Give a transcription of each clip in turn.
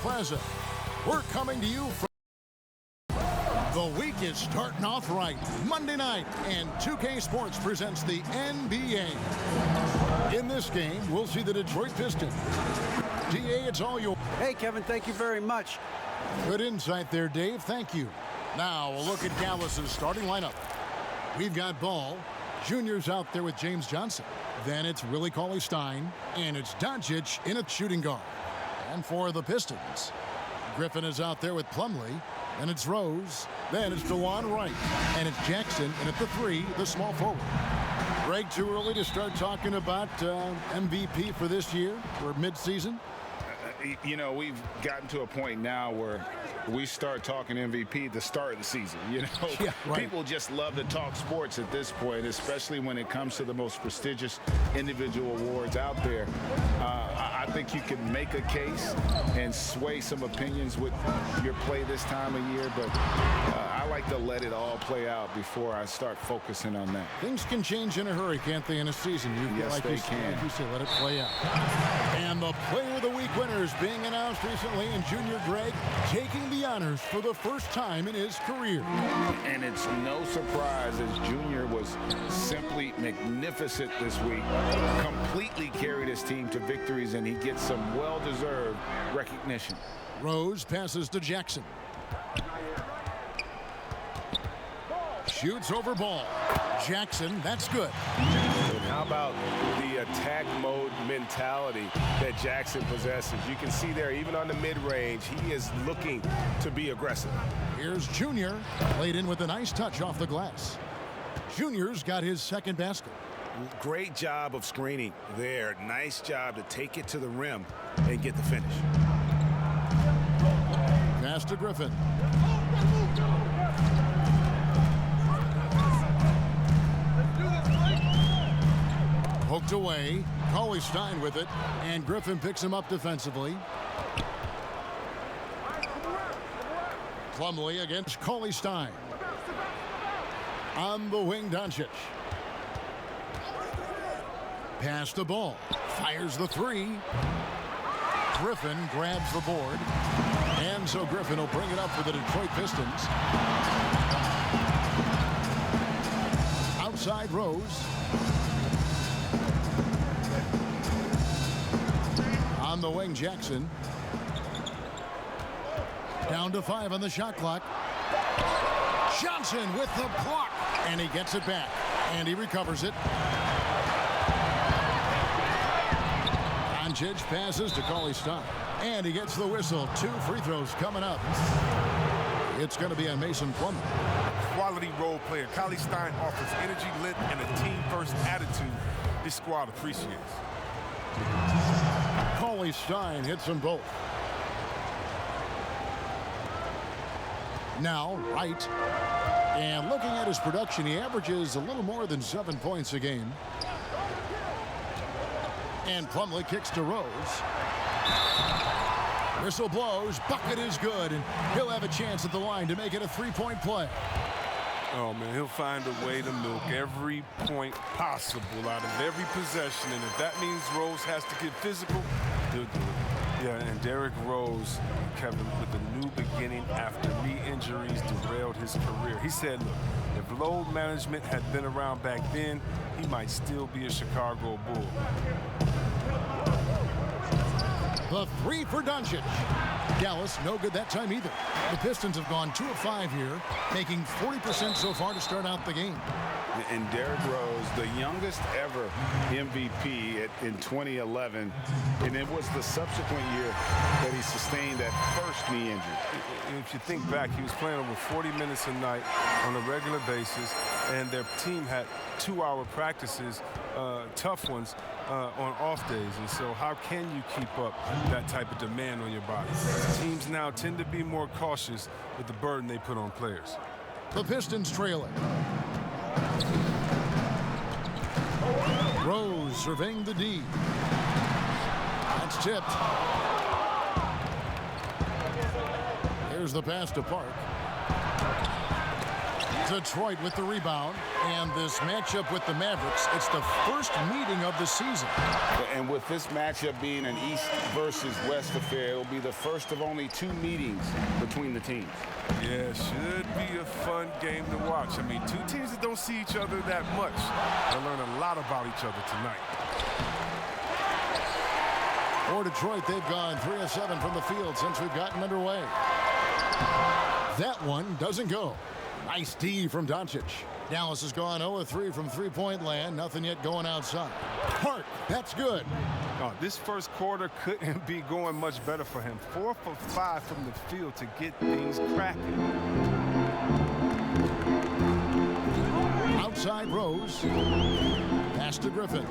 Plaza. We're coming to you from... The week is starting off right. Monday night, and 2K Sports presents the NBA. In this game, we'll see the Detroit Pistons. DA, it's all yours. Hey, Kevin, thank you very much. Good insight there, Dave. Thank you. Now, a look at Dallas's starting lineup. We've got Ball. Junior's out there with James Johnson. Then it's Willie Cauley-Stein, and it's Doncic in a shooting guard. And for the Pistons, Griffin is out there with Plumlee. Then it's Rose. Then it's DeJuan Wright. And it's Jackson. And at the 3, the small forward. Greg, too early to start talking about MVP for this year or midseason? You know, we've gotten to a point now where we start talking MVP at the start of the season. You know, yeah, right. People just love to talk sports at this point, especially when it comes to the most prestigious individual awards out there. I think you can make a case and sway some opinions with your play this time of year, but I like to let it all play out before I start focusing on that. Things can change in a hurry, can't they, in a season? Yes, they can. Like you said, let it play out. And the Player of the Week winners being announced recently, and Junior Greg taking the honors for the first time in his career. And it's no surprise as Junior was simply magnificent this week, completely carried his team to victories, and he gets some well-deserved recognition. Rose passes to Jackson. Shoots over Ball. Jackson, that's good. How about the attack mode mentality that Jackson possesses? You can see there, even on the mid-range, he is looking to be aggressive. Here's Junior, played in with a nice touch off the glass. Junior's got his second basket. Great job of screening there. Nice job to take it to the rim and get the finish. Pass to Griffin. Poked away. Cauley-Stein with it, and Griffin picks him up defensively. Plumlee against Cauley-Stein. On the wing, Doncic. Pass the ball. Fires the 3. Griffin grabs the board. And so Griffin will bring it up for the Detroit Pistons. Outside Rose. On the wing, Jackson. Down to 5 on the shot clock. Johnson with the block. And he gets it back. And he recovers it. Doncic passes to Cauley-Stein. And he gets the whistle. 2 free throws coming up. It's going to be on Mason Plumlee. Quality role player. Cauley-Stein offers energy, lit, and a team-first attitude this squad appreciates. Cauley-Stein hits them both. Now, Wright. And looking at his production, he averages a little more than 7 points a game. And Plumlee kicks to Rose. Whistle blows. Bucket is good. And he'll have a chance at the line to make it a 3-point play. Oh, man, he'll find a way to milk every point possible out of every possession. And if that means Rose has to get physical, he'll do it. Yeah, and Derrick Rose, Kevin, with a new beginning after knee injuries derailed his career. He said, look, if load management had been around back then, he might still be a Chicago Bull. The 3 for Doncic. Dallas, no good that time either. The Pistons have gone 2 of 5 here, making 40% so far to start out the game. And Derrick Rose, the youngest ever MVP in 2011, and it was the subsequent year that he sustained that first knee injury. If you think back, he was playing over 40 minutes a night on a regular basis, and their team had 2-hour practices, tough ones, on off days. And so how can you keep up that type of demand on your body? Teams now tend to be more cautious with the burden they put on players. The Pistons trailing. Rose surveying the D. That's tipped. Here's the pass to Park. Detroit with the rebound. And this matchup with the Mavericks, it's the first meeting of the season. And with this matchup being an East versus West affair, it'll be the first of only 2 meetings between the teams. Yeah, should be a fun game to watch. I mean, 2 teams that don't see each other that much. They'll learn a lot about each other tonight. For Detroit, they've gone 3 of 7 from the field since we've gotten underway. That one doesn't go. Nice D from Doncic. Dallas has gone 0 of 3 from three-point land. Nothing yet going outside. Hart, that's good. Oh, this first quarter couldn't be going much better for him. 4 for 5 from the field to get things cracking. Outside Rose. Pass to Griffin.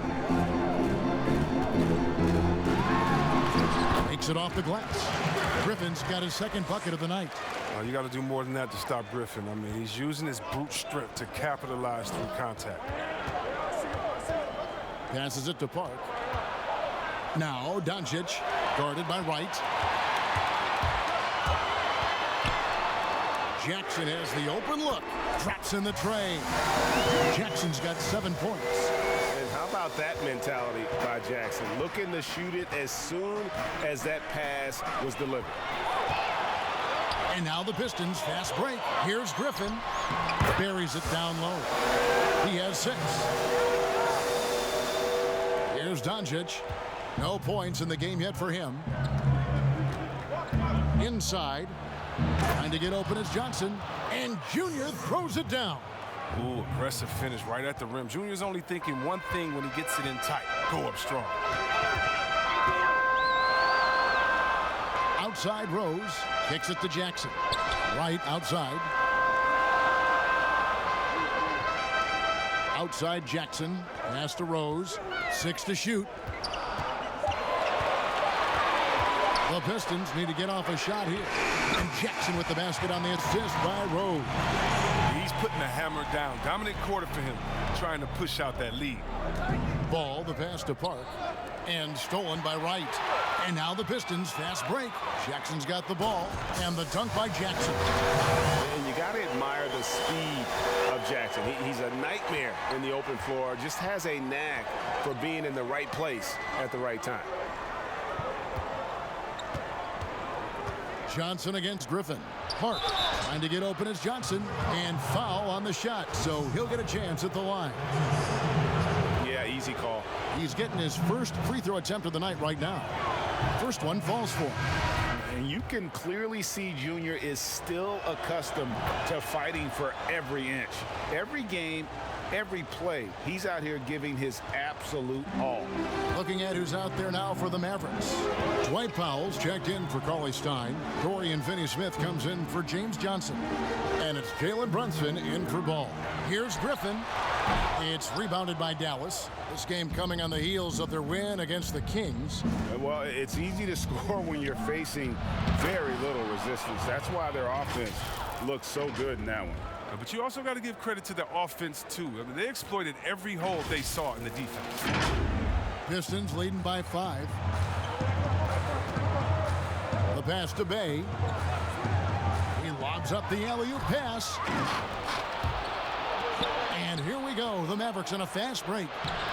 Makes it off the glass. Griffin's got his second bucket of the night. You got to do more than that to stop Griffin. I mean, he's using his brute strength to capitalize through contact. Passes it to Park. Now Doncic, guarded by Wright. Jackson has the open look. Drops in the tray. Jackson's got 7 points. And how about that mentality by Jackson? Looking to shoot it as soon as that pass was delivered. And now the Pistons fast break. Here's Griffin. Buries it down low. He has 6. Here's Doncic. No points in the game yet for him. Inside. Trying to get open is Johnson. And Junior throws it down. Ooh, aggressive finish right at the rim. Junior's only thinking one thing when he gets it in tight. Go up strong. Outside Rose. Kicks it to Jackson. Right outside. Outside Jackson. Pass to Rose. 6 to shoot. The Pistons need to get off a shot here. And Jackson with the basket on the assist by Rose. He's putting the hammer down. Dominant quarter for him, trying to push out that lead. Ball, the pass to Park. And stolen by Wright. And now the Pistons fast break. Jackson's got the ball. And the dunk by Jackson. And you got to admire the speed of Jackson. He's a nightmare in the open floor. Just has a knack for being in the right place at the right time. Johnson against Griffin. Park trying to get open as Johnson. And foul on the shot. So he'll get a chance at the line. Yeah, easy call. He's getting his first free throw attempt of the night right now. First one falls for him. And you can clearly see Junior is still accustomed to fighting for every inch. Every game, every play, he's out here giving his absolute all. Looking at who's out there now for the Mavericks. Dwight Powell's checked in for Cauley Stein. Dorian Finney-Smith comes in for James Johnson. And it's Jalen Brunson in for Ball. Here's Griffin. It's rebounded by Dallas. This game coming on the heels of their win against the Kings. Well, it's easy to score when you're facing very little resistance. That's why their offense looks so good in that one. But you also got to give credit to their offense, too. I mean, they exploited every hole they saw in the defense. Pistons leading by 5. The pass to Bay. He lobs up the alley-oop pass. And here we go. The Mavericks on a fast break.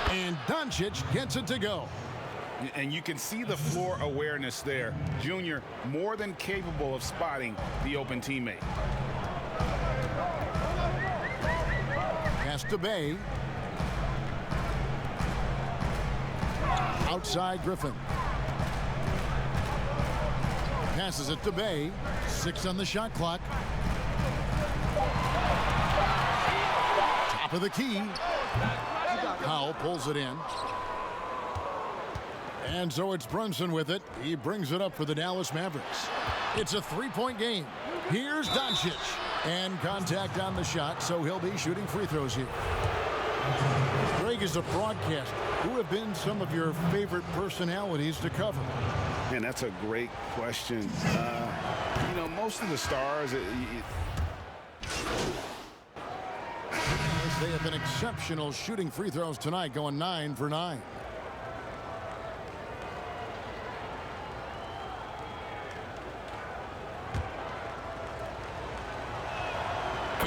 And Doncic gets it to go. And you can see the floor awareness there. Junior more than capable of spotting the open teammate. Pass to Bay. Outside Griffin. Passes it to Bay. 6 on the shot clock. Top of the key. Powell pulls it in. And so it's Brunson with it. He brings it up for the Dallas Mavericks. It's a 3-point game. Here's Doncic. And contact on the shot, so he'll be shooting free throws here. Greg, is a broadcaster. Who have been some of your favorite personalities to cover? Man, that's a great question. You know, most of the stars... They have been exceptional shooting free throws tonight, going 9 for 9.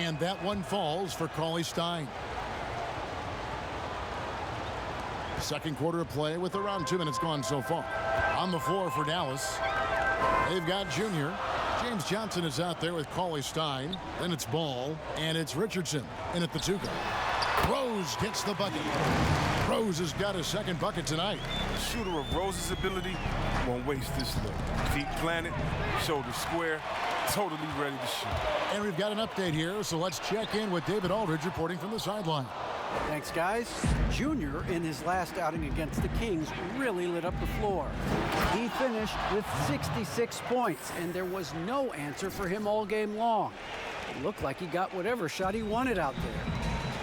And that one falls for Cauley Stein. Second quarter of play with around 2 minutes gone so far. On the floor for Dallas, they've got Junior. James Johnson is out there with Cauley Stein. Then it's Ball, and it's Richardson in at the 2 guard. Rose gets the bucket. Rose has got his second bucket tonight. Shooter of Rose's ability won't waste this look. Feet planted, shoulder square, totally ready to shoot. And we've got an update here, so let's check in with David Aldridge reporting from the sideline. Thanks, guys. Junior, in his last outing against the Kings, really lit up the floor. He finished with 66 points, and there was no answer for him all game long. It looked like he got whatever shot he wanted out there.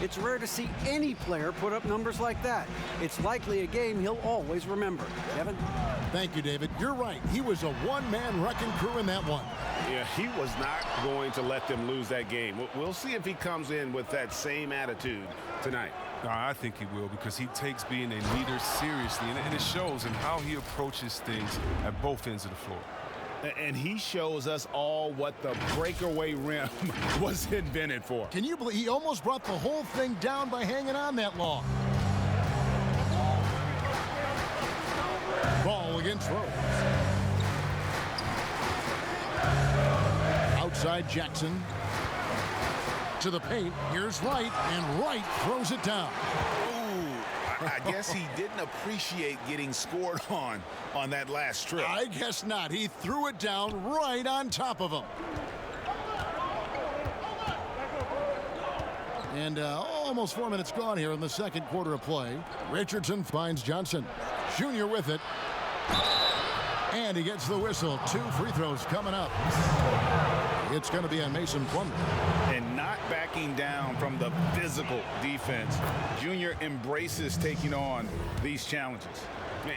It's rare to see any player put up numbers like that. It's likely a game he'll always remember. Kevin? Thank you, David. You're right. He was a one-man wrecking crew in that one. Yeah, he was not going to let them lose that game. We'll see if he comes in with that same attitude tonight. I think he will, because he takes being a leader seriously, and it shows in how he approaches things at both ends of the floor. And he shows us all what the breakaway rim was invented for. Can you believe he almost brought the whole thing down by hanging on that long? Ball against Rose. Outside Jackson. To the paint. Here's Wright, and Wright throws it down. I guess he didn't appreciate getting scored on that last trip. I guess not. He threw it down right on top of him. And almost 4 minutes gone here in the second quarter of play. Richardson finds Johnson. Junior with it. And he gets the whistle. 2 free throws coming up. It's going to be on Mason Plumlee. And not backing down from the physical defense. Junior embraces taking on these challenges.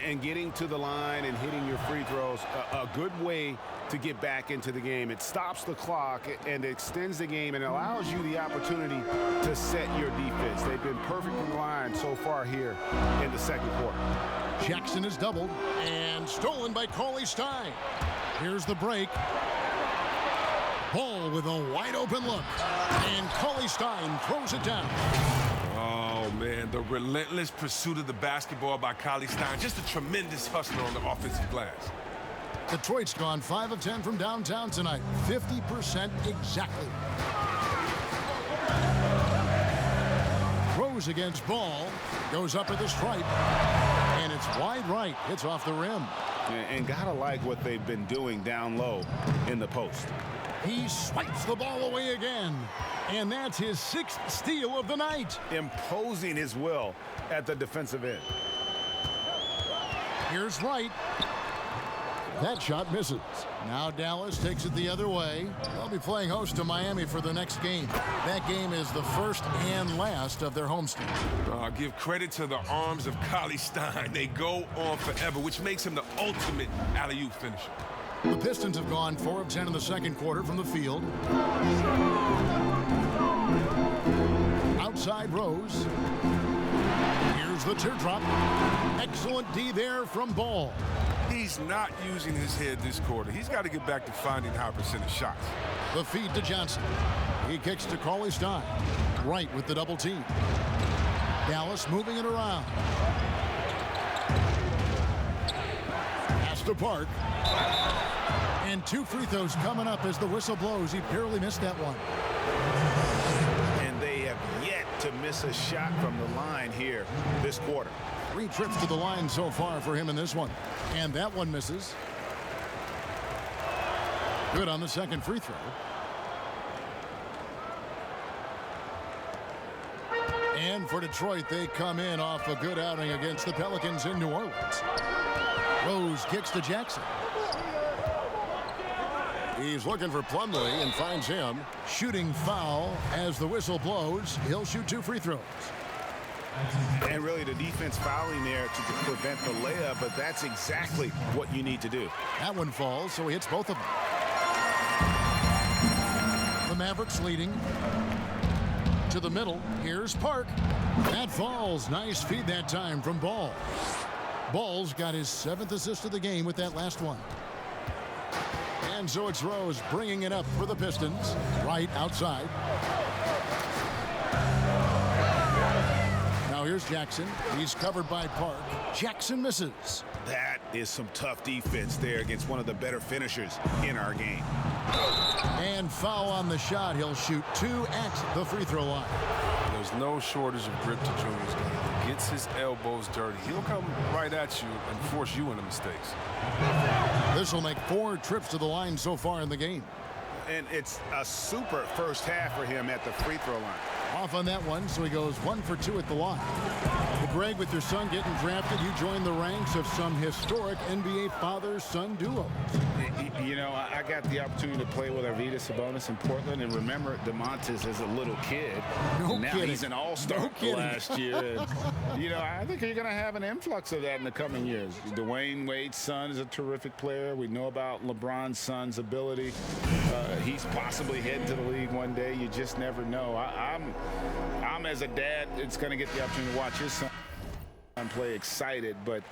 And getting to the line and hitting your free throws, a good way to get back into the game. It stops the clock and extends the game and allows you the opportunity to set your defense. They've been perfect from the line so far here in the second quarter. Jackson is doubled and stolen by Cauley Stein. Here's the break. Ball with a wide open look. And Cauley Stein throws it down. Oh, man, the relentless pursuit of the basketball by Cauley Stein. Just a tremendous hustler on the offensive glass. Detroit's gone 5 of 10 from downtown tonight. 50% exactly. Rose against Ball. Goes up at the stripe. And it's wide right. Hits off the rim. And gotta like what they've been doing down low in the post. He swipes the ball away again. And that's his 6th steal of the night. Imposing his will at the defensive end. Here's Wright. That shot misses. Now Dallas takes it the other way. They'll be playing host to Miami for the next game. That game is the first and last of their homestand. Give credit to the arms of Cauley Stein. They go on forever, which makes him the ultimate alley-oop finisher. The Pistons have gone 4 of 10 in the second quarter from the field. Outside Rose. Here's the teardrop. Excellent D there from Ball. He's not using his head this quarter. He's got to get back to finding high percentage shots. The feed to Johnson. He kicks to Cauley Stein. Right with the double team. Dallas moving it around. Pass to Park. And 2 free throws coming up as the whistle blows. He barely missed that one. And they have yet to miss a shot from the line here this quarter. 3 trips to the line so far for him in this one. And that one misses. Good on the second free throw. And for Detroit, they come in off a good outing against the Pelicans in New Orleans. Rose kicks to Jackson. He's looking for Plumlee and finds him. Shooting foul as the whistle blows. He'll shoot 2 free throws. And really the defense fouling there to prevent the layup, but that's exactly what you need to do. That one falls, so he hits both of them. The Mavericks leading. To the middle. Here's Park. That falls. Nice feed that time from Ball. Ball's got his 7th assist of the game with that last one. And so it's Rose bringing it up for the Pistons. Right outside. Here's Jackson. He's covered by Park. Jackson misses. That is some tough defense there against one of the better finishers in our game. And foul on the shot. He'll shoot 2 at the free throw line. There's no shortage of grip to Junior's game. He gets his elbows dirty. He'll come right at you and force you into mistakes. This will make 4 trips to the line so far in the game. And it's a super first half for him at the free throw line. Off on that one, so he goes 1 for 2 at the line. Well, Greg, with your son getting drafted, you joined the ranks of some historic NBA father-son duos. You know, I got the opportunity to play with Arvydas Sabonis in Portland, and remember DeMontis as a little kid. No now kidding. He's an all-star last year. And, you know, I think you're going to have an influx of that in the coming years. Dwayne Wade's son is a terrific player. We know about LeBron's son's ability. He's possibly heading to the league one day. You just never know. I'm as a dad, it's going to get the opportunity to watch his son play excited, but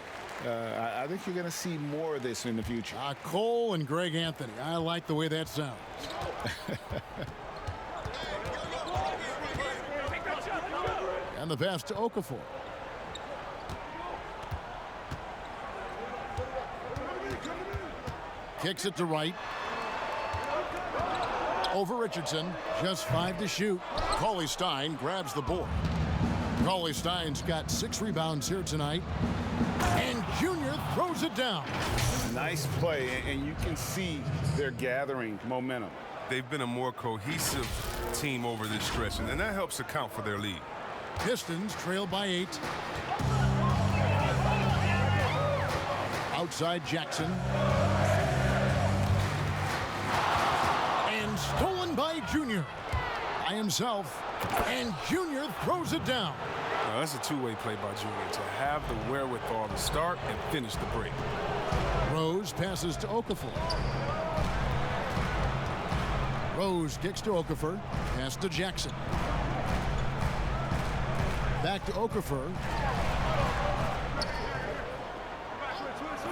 I think you're going to see more of this in the future. Cole and Greg Anthony. I like the way that sounds. And the pass to Okafor. Kicks it to right. Over Richardson. Just 5 to shoot. Cauley-Stein grabs the board. Cauley-Stein's got 6 rebounds here tonight. And Junior throws it down. Nice play, and you can see they're gathering momentum. They've been a more cohesive team over this stretch, and that helps account for their lead. Pistons trail by 8. Outside Jackson. And stolen by Junior. By himself. And Junior throws it down. Now, that's a two-way play by Junior to have the wherewithal to start and finish the break. Rose passes to Okafor. Rose kicks to Okafor. Pass to Jackson. Back to Okafor.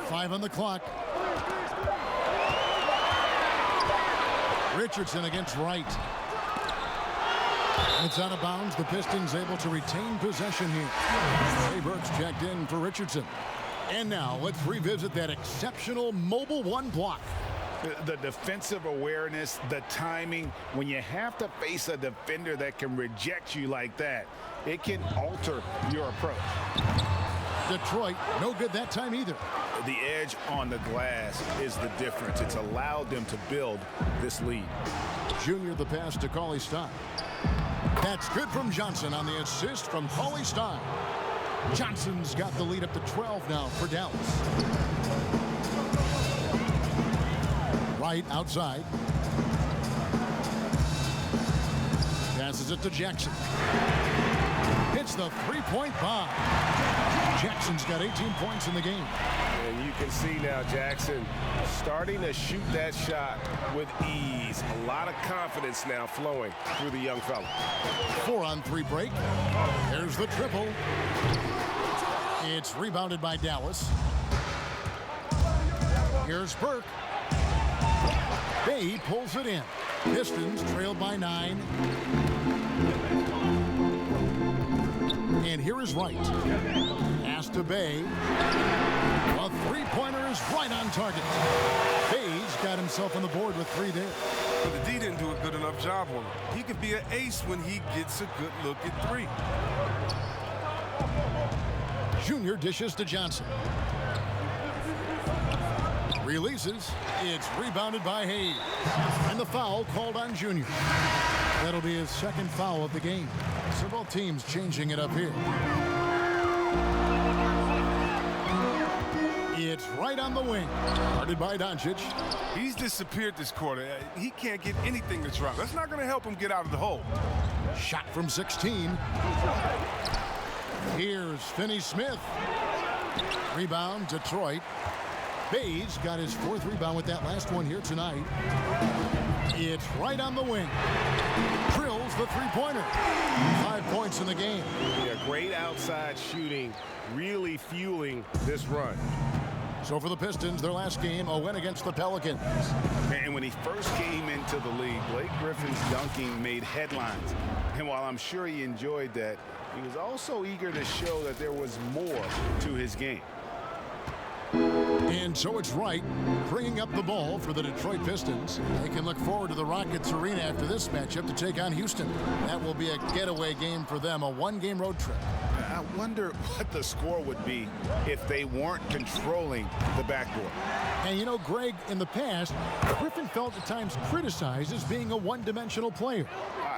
5 on the clock. Richardson against Wright. It's out of bounds. The Pistons able to retain possession here. Trey Burks checked in for Richardson. And now let's revisit that exceptional mobile 1 block. The defensive awareness, the timing, when you have to face a defender that can reject you like that, it can alter your approach. Detroit, no good that time either. The edge on the glass is the difference. It's allowed them to build this lead. Junior the pass to Cauley-Stein. That's good from Johnson on the assist from Cauley-Stein. Johnson's got the lead up to 12 now for Dallas. Right outside. Passes it to Jackson. Hits the three-point bomb. Jackson's got 18 points in the game. And you can see now Jackson starting to shoot that shot with ease. A lot of confidence now flowing through the young fella. 4-on-3 break. There's the triple. It's rebounded by Dallas. Here's Burke. Bay pulls it in. Pistons trailed by 9. And here is Wright. Pass to Bay. A three-pointer is right on target. Bay's got himself on the board with 3 there. But the D didn't do a good enough job on him. He could be an ace when he gets a good look at 3. Junior dishes to Johnson. Releases. It's rebounded by Hayes. And the foul called on Junior. That'll be his 2nd foul of the game. So both teams changing it up here. It's right on the wing. Guarded by Doncic. He's disappeared this quarter. He can't get anything to drop. That's not going to help him get out of the hole. Shot from 16. Here's Finney-Smith. Rebound, Detroit. Bay's got his 4th rebound with that last one here tonight. It's right on the wing. Drills the three-pointer. 5 points in the game. Yeah, great outside shooting, really fueling this run. So for the Pistons, their last game, a win against the Pelicans. And when he first came into the league, Blake, Blake Griffin's dunking made headlines. And while I'm sure he enjoyed that, he was also eager to show that there was more to his game. And so it's Wright bringing up the ball for the Detroit Pistons. They can look forward to the Rockets Arena after this matchup to take on Houston. That will be a getaway game for them, a one-game road trip. I wonder what the score would be if they weren't controlling the backboard. And you know, Greg, in the past, Griffin felt at times criticized as being a one-dimensional player.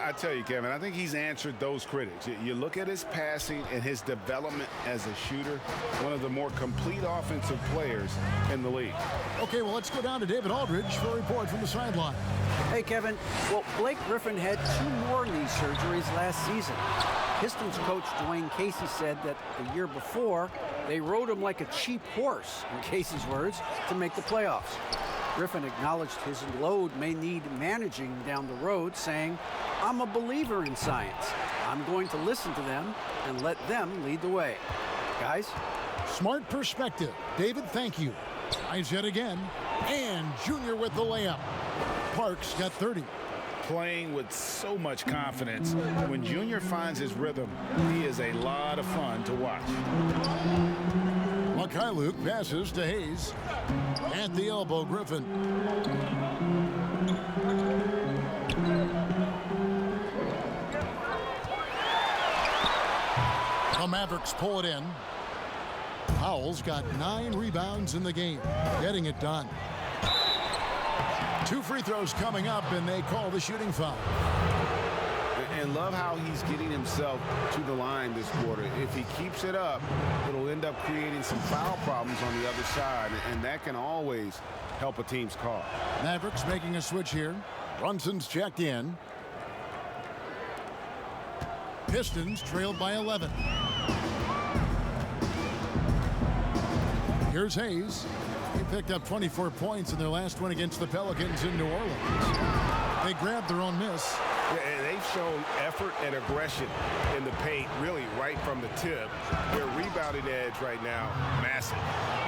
I tell you, Kevin, I think he's answered those critics. You look at his passing and his development as a shooter, one of the more complete offensive players in the league. Okay, well, let's go down to David Aldridge for a report from the sideline. Hey, Kevin. Well, Blake Griffin had 2 more knee surgeries last season. Pistons coach Dwayne Casey said that the year before, they rode him like a cheap horse, in Casey's words, to make the playoffs. Griffin acknowledged his load may need managing down the road, saying, "I'm a believer in science. I'm going to listen to them and let them lead the way." Guys? Smart perspective. David, thank you. Tries yet again. And Junior with the layup. Parks got 30. Playing with so much confidence. When Junior finds his rhythm, he is a lot of fun to watch. Luke passes to Hayes. At the elbow, Griffin. The Mavericks pull it in. Powell's got 9 rebounds in the game, getting it done. 2 free throws coming up, and they call the shooting foul. And love how he's getting himself to the line this quarter. If he keeps it up, it'll end up creating some foul problems on the other side, and that can always help a team's cause. Mavericks making a switch here. Brunson's checked in. Pistons trailed by 11. Here's Hayes. He picked up 24 points in their last one against the Pelicans in New Orleans. They grabbed their own miss. Yeah, and they've shown effort and aggression in the paint, really right from the tip. Their rebounding edge right now, massive.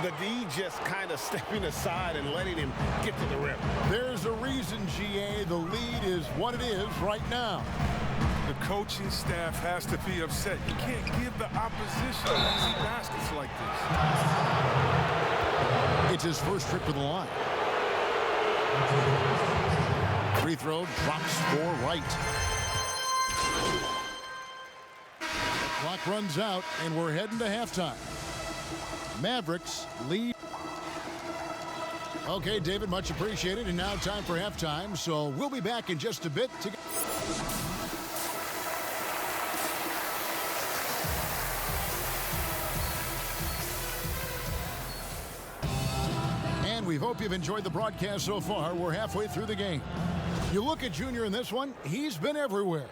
The D just kind of stepping aside and letting him get to the rim. There's a reason, GA, the lead is what it is right now. The coaching staff has to be upset. You can't give the opposition easy baskets like this. It's his first trip to the line. Free throw drops for Wright. The clock runs out, and we're heading to halftime. Mavericks lead. Okay, David, much appreciated. And now time for halftime. So we'll be back in just a bit. And we hope you've enjoyed the broadcast so far. We're halfway through the game. You look at Junior in this one, he's been everywhere.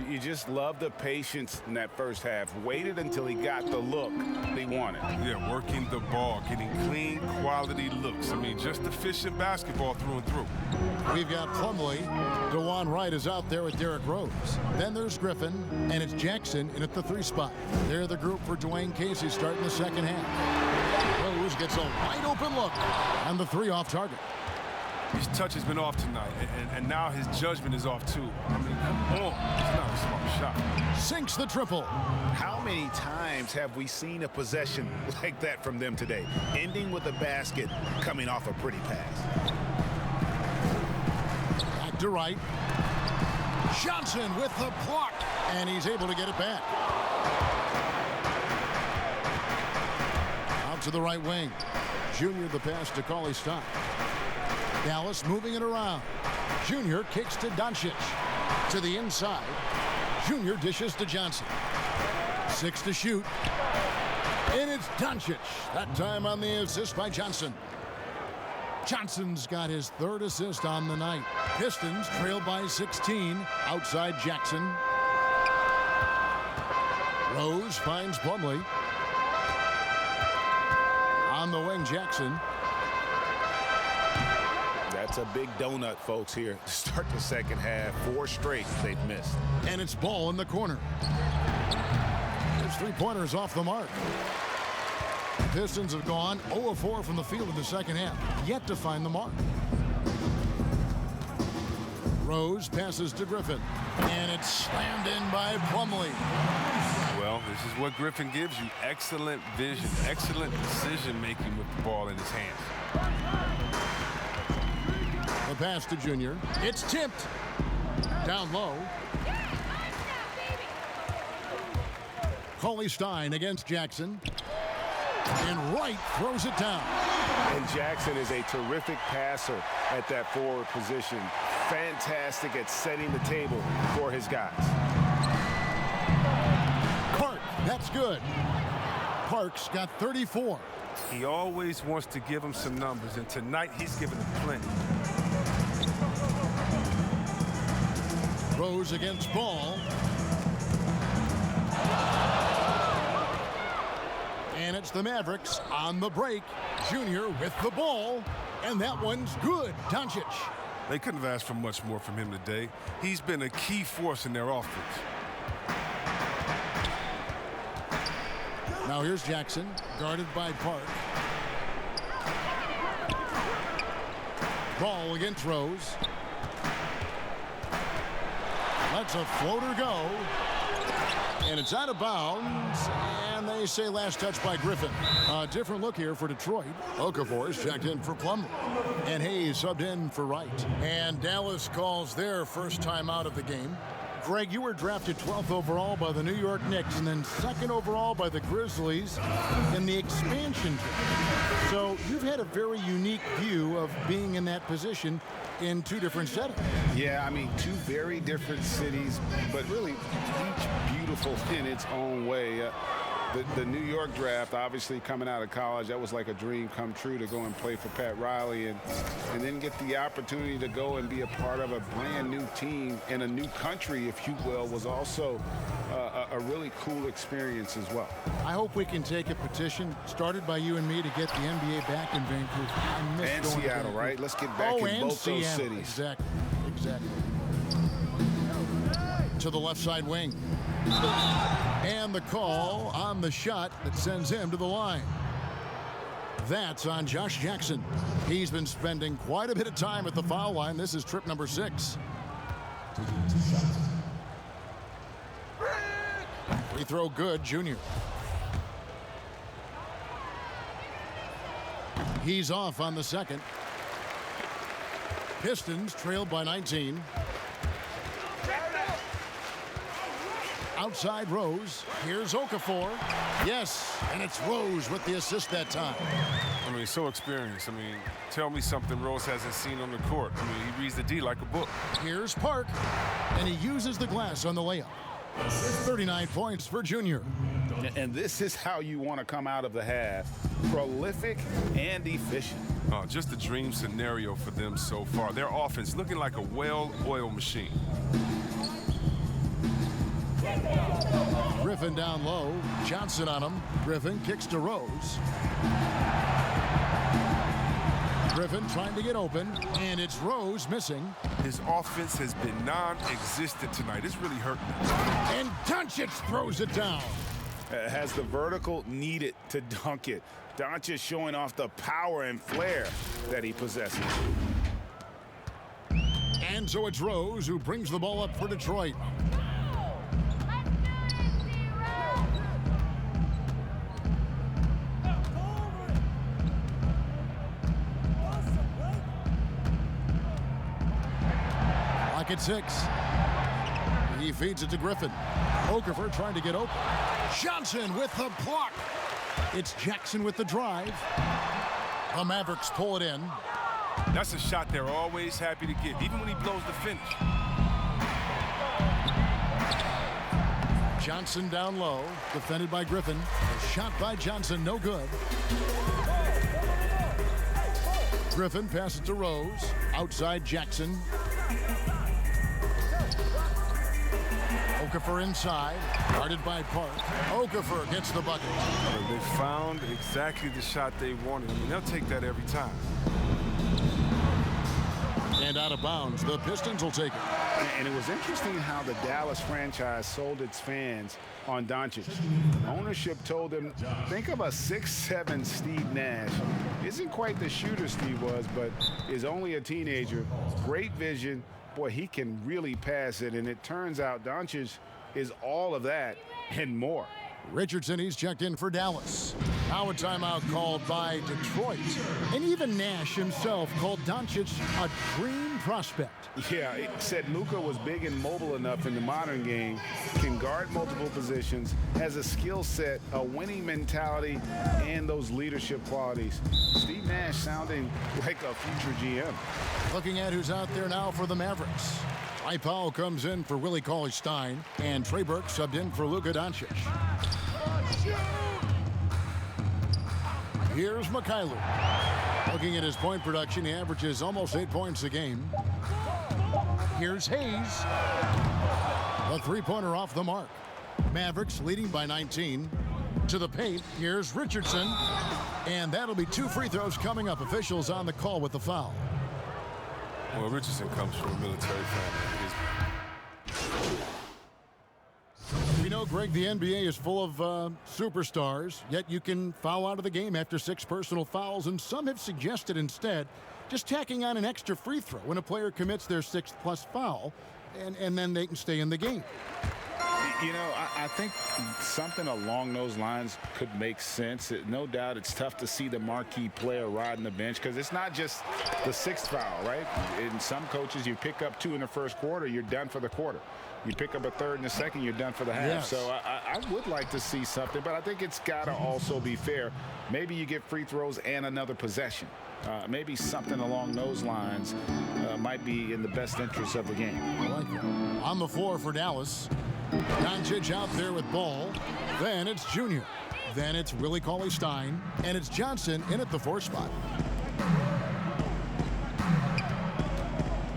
You just love the patience in that first half. Waited until he got the look he wanted. Yeah, working the ball, getting clean, quality looks. I mean, just efficient basketball through and through. We've got Plumlee. DeJuan Wright is out there with Derrick Rose. Then there's Griffin, and it's Jackson in at the 3 spot. They're the group for Dwayne Casey starting the second half. Rose gets a wide open look, and the 3 off target. His touch has been off tonight, and now his judgment is off too. I mean, come on, it's not a smart shot. Sinks the triple. How many times have we seen a possession like that from them today? Ending with a basket, coming off a pretty pass. Back to Wright. Johnson with the block, and he's able to get it back. Out to the right wing. Junior the pass to Cauley-Stein. Dallas moving it around. Junior kicks to Doncic. To the inside. Junior dishes to Johnson. 6 to shoot. And it's Doncic. That time on the assist by Johnson. Johnson's got his 3rd assist on the night. Pistons trail by 16. Outside Jackson. Rose finds Plumlee. On the wing, Jackson. That's a big donut, folks, here to start the second half. 4 straight they've missed. And it's Ball in the corner. His 3-pointers off the mark. The Pistons have gone 0 of 4 from the field in the second half, yet to find the mark. Rose passes to Griffin, and it's slammed in by Plumlee. Well, this is what Griffin gives you. Excellent vision, excellent decision-making with the ball in his hands. The pass to Junior. It's tipped. Down low. Cauley Stein against Jackson. And Wright throws it down. And Jackson is a terrific passer at that forward position. Fantastic at setting the table for his guys. Park, that's good. Park's got 34. He always wants to give him some numbers, and tonight he's given him plenty. Rose against Ball. And it's the Mavericks on the break. Junior with the ball. And that one's good. Doncic. They couldn't have asked for much more from him today. He's been a key force in their offense. Now here's Jackson, guarded by Park. Ball against Rose. Lets a floater go. And it's out of bounds. And they say last touch by Griffin. A different look here for Detroit. Okafor is checked in for Plumlee. And Hayes subbed in for Wright. And Dallas calls their first time out of the game. Greg, you were drafted 12th overall by the New York Knicks and then 2nd overall by the Grizzlies in the expansion draft. So you've had a very unique view of being in that position in two different settings. Yeah, I mean, two very different cities, but really each beautiful in its own way. The New York draft, obviously coming out of college, that was like a dream come true to go and play for Pat Riley and then get the opportunity to go and be a part of a brand new team in a new country, if you will, was also a really cool experience as well. I hope we can take a petition started by you and me to get the NBA back in Vancouver. I miss And going Seattle, to right? Let's get back in both those cities. Exactly. To the left side wing. And the call on the shot that sends him to the line. That's on Josh Jackson. He's been spending quite a bit of time at the foul line. This is trip number 6. Free throw good, Junior. He's off on the second. Pistons trailed by 19. Outside Rose. Here's Okafor. Yes, and it's Rose with the assist that time. I mean, so experienced. I mean, tell me something Rose hasn't seen on the court. I mean, he reads the D like a book. Here's Park, and he uses the glass on the layup. 39 points for Junior. And this is how you want to come out of the half. Prolific and efficient. Oh, just a dream scenario for them so far. Their offense looking like a well-oiled machine. Griffin down low. Johnson on him. Griffin kicks to Rose. Griffin trying to get open, and it's Rose missing. His offense has been non-existent tonight. It's really hurting him. And Doncic throws it down. Has the vertical needed to dunk it. Doncic showing off the power and flair that he possesses. And so it's Rose who brings the ball up for Detroit. At 6. He feeds it to Griffin. Okafor trying to get open. Johnson with the block. It's Jackson with the drive. The Mavericks pull it in. That's a shot they're always happy to give, even when he blows the finish. Johnson down low, defended by Griffin. A shot by Johnson, no good. Griffin passes to Rose. Outside Jackson. Okafor inside, guarded by Park. Okafor gets the bucket. They found exactly the shot they wanted. I mean, they'll take that every time. And out of bounds, the Pistons will take it. And it was interesting how the Dallas franchise sold its fans on Doncic. Ownership told them, think of a 6'7" Steve Nash. Isn't quite the shooter Steve was, but is only a teenager. Great vision, boy, he can really pass it. And it turns out Doncic is all of that and more. Richardson, he's checked in for Dallas. Now a timeout called by Detroit. And even Nash himself called Doncic a dream prospect. Yeah, it said Luka was big and mobile enough in the modern game, can guard multiple positions, has a skill set, a winning mentality, and those leadership qualities. Steve Nash sounding like a future GM. Looking at who's out there now for the Mavericks. Dwight Powell comes in for Willie Cauley-Stein, and Trey Burke subbed in for Luka Doncic. Here's Mikhailuk. Looking at his point production, he averages almost 8 points a game. Here's Hayes. The three-pointer off the mark. Mavericks leading by 19. To the paint, here's Richardson. And that'll be 2 free throws coming up. Officials on the call with the foul. Well, Richardson comes from a military family. We know, Greg, the NBA is full of superstars, yet you can foul out of the game after 6 personal fouls, and some have suggested instead just tacking on an extra free throw when a player commits their 6th+ foul, and then they can stay in the game. You know, I think something along those lines could make sense. No doubt it's tough to see the marquee player riding the bench because it's not just the 6th foul, right? In some coaches, you pick up 2 in the first quarter, you're done for the quarter. You pick up a 3rd in the second, you're done for the half. Yes. So I would like to see something, but I think it's got to also be fair. Maybe you get free throws and another possession. Maybe something along those lines might be in the best interest of the game. I like that. On the floor for Dallas. Doncic out there with ball. Then it's Junior. Then it's Willie Cauley-Stein. And it's Johnson in at the 4 spot.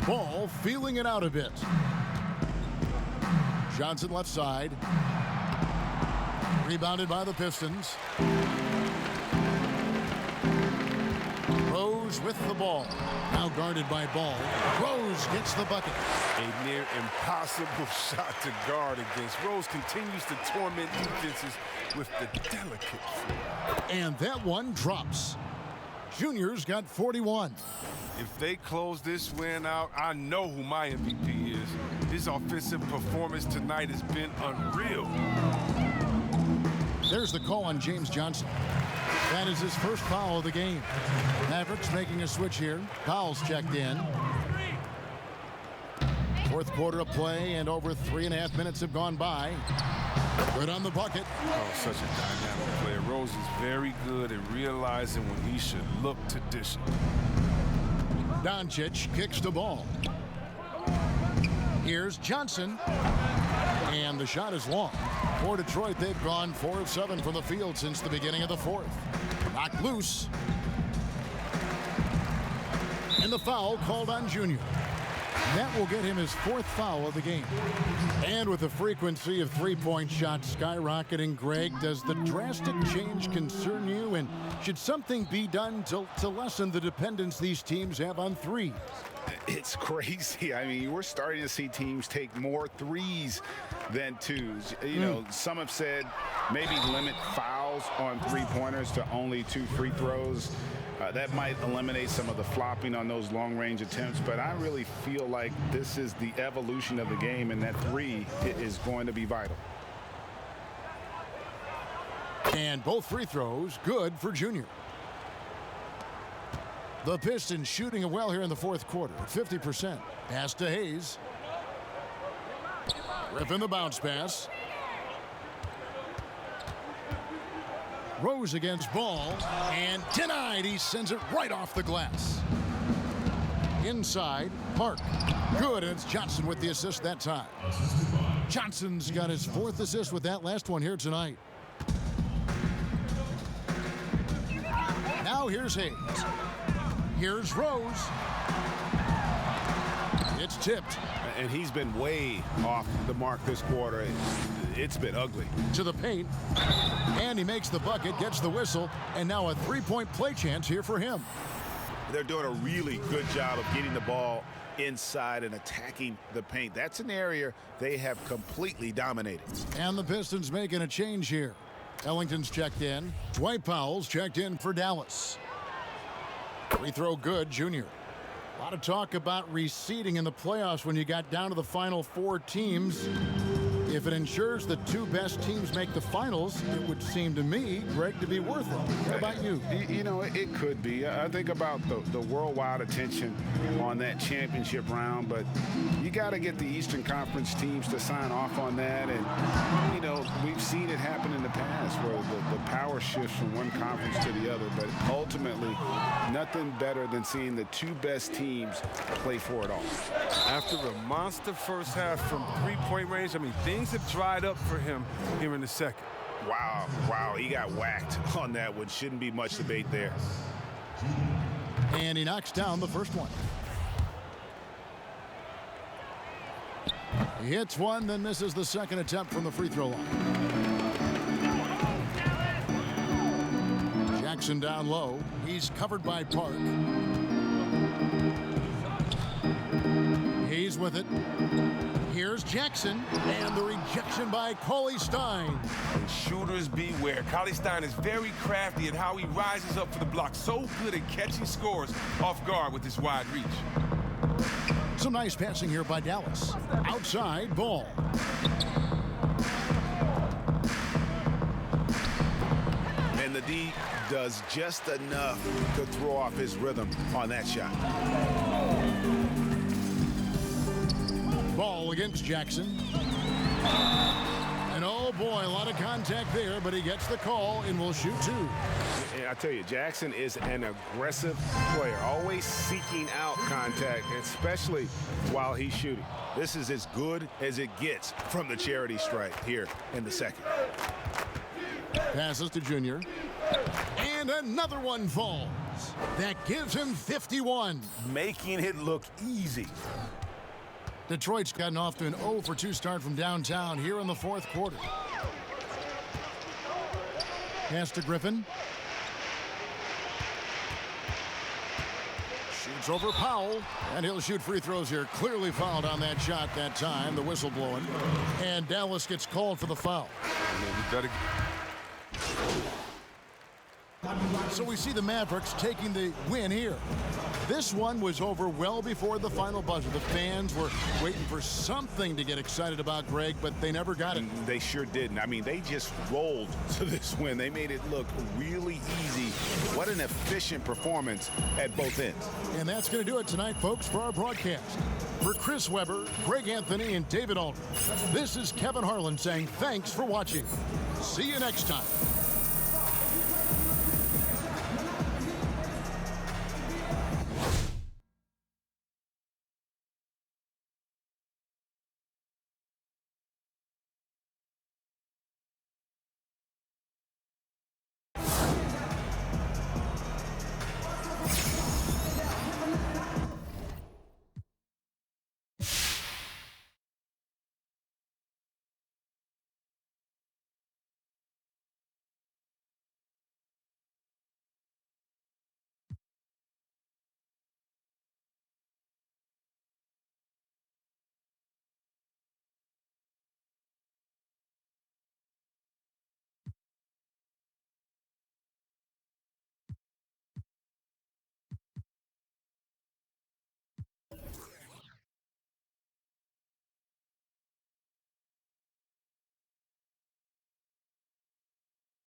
Ball feeling it out a bit. Johnson left side. Rebounded by the Pistons. Rose with the ball. Now guarded by Ball. Rose gets the bucket. A near impossible shot to guard against. Rose continues to torment defenses with the delicate floor. And that one drops. Junior's got 41. If they close this win out, I know who my MVP is. His offensive performance tonight has been unreal. There's the call on James Johnson. That is his first foul of the game. Mavericks making a switch here. Powell's checked in. 4th quarter of play, and over 3.5 minutes have gone by. Good on the bucket. Oh, such a dynamic player. Rose is very good at realizing when he should look to dish it. Doncic kicks the ball. Here's Johnson. And the shot is long. For Detroit, they've gone 4 of 7 from the field since the beginning of the 4th. Knocked loose. And the foul called on Junior. That will get him his 4th foul of the game. And with the frequency of 3-point shots skyrocketing, Greg, does the drastic change concern you? And should something be done to lessen the dependence these teams have on threes? It's crazy. I mean, we're starting to see teams take more threes than 2s. You know, some have said maybe limit fouls on 3-pointers to only 2 free throws. That might eliminate some of the flopping on those long-range attempts, but I really feel like this is the evolution of the game, and that 3 is going to be vital. And both free throws good for Junior. The Pistons shooting it well here in the 4th quarter, 50%. Pass to Hayes. Ripping the bounce pass. Rose against Ball, and denied. He sends it right off the glass. Inside, Park. Good, and it's Johnson with the assist that time. Johnson's got his 4th assist with that last one here tonight. Now here's Hayes. Here's Rose. It's tipped. And he's been way off the mark this quarter. It's been ugly. To the paint. And he makes the bucket, gets the whistle, and now a 3-point play chance here for him. They're doing a really good job of getting the ball inside and attacking the paint. That's an area they have completely dominated. And the Pistons making a change here. Ellington's checked in. Dwight Powell's checked in for Dallas. Free throw good, Junior. A lot of talk about reseeding in the playoffs when you got down to the final 4 teams. If it ensures the 2 best teams make the finals, it would seem to me, Greg, to be worth it. What about you? You know, it could be. I think about the worldwide attention on that championship round, but you got to get the Eastern Conference teams to sign off on that. And, you know, we've seen it happen in the past where the power shifts from one conference to the other. But ultimately, nothing better than seeing the 2 best teams play for it all. After a monster first half from 3-point range, I mean, things have dried up for him here in the second. Wow, he got whacked on that one. Shouldn't be much debate there. And he knocks down the first one. He hits one, then misses the second attempt from the free throw line. Jackson down low. He's covered by Park. He's with it. Here's Jackson, and the rejection by Cauley-Stein. Shooters beware. Cauley-Stein is very crafty at how he rises up for the block. So good at catching scores off guard with his wide reach. Some nice passing here by Dallas. Outside, Ball. And the D does just enough to throw off his rhythm on that shot. Ball against Jackson. And oh boy, a lot of contact there, but he gets the call and will shoot 2. And I tell you, Jackson is an aggressive player, always seeking out contact, especially while he's shooting. This is as good as it gets from the charity stripe here in the second. Passes to Junior. And another one falls. That gives him 51. Making it look easy. Detroit's gotten off to an 0 for 2 start from downtown here in the 4th quarter. Pass to Griffin. Shoots over Powell, and he'll shoot free throws here. Clearly fouled on that shot that time, the whistle blowing. And Dallas gets called for the foul. So we see the Mavericks taking the win here. This one was over well before the final buzzer. The fans were waiting for something to get excited about, Greg, but they never got it. They sure didn't. I mean, they just rolled to this win. They made it look really easy. What an efficient performance at both ends. And that's going to do it tonight, folks, for our broadcast. For Chris Webber, Greg Anthony, and David Aldridge, this is Kevin Harlan saying thanks for watching. See you next time.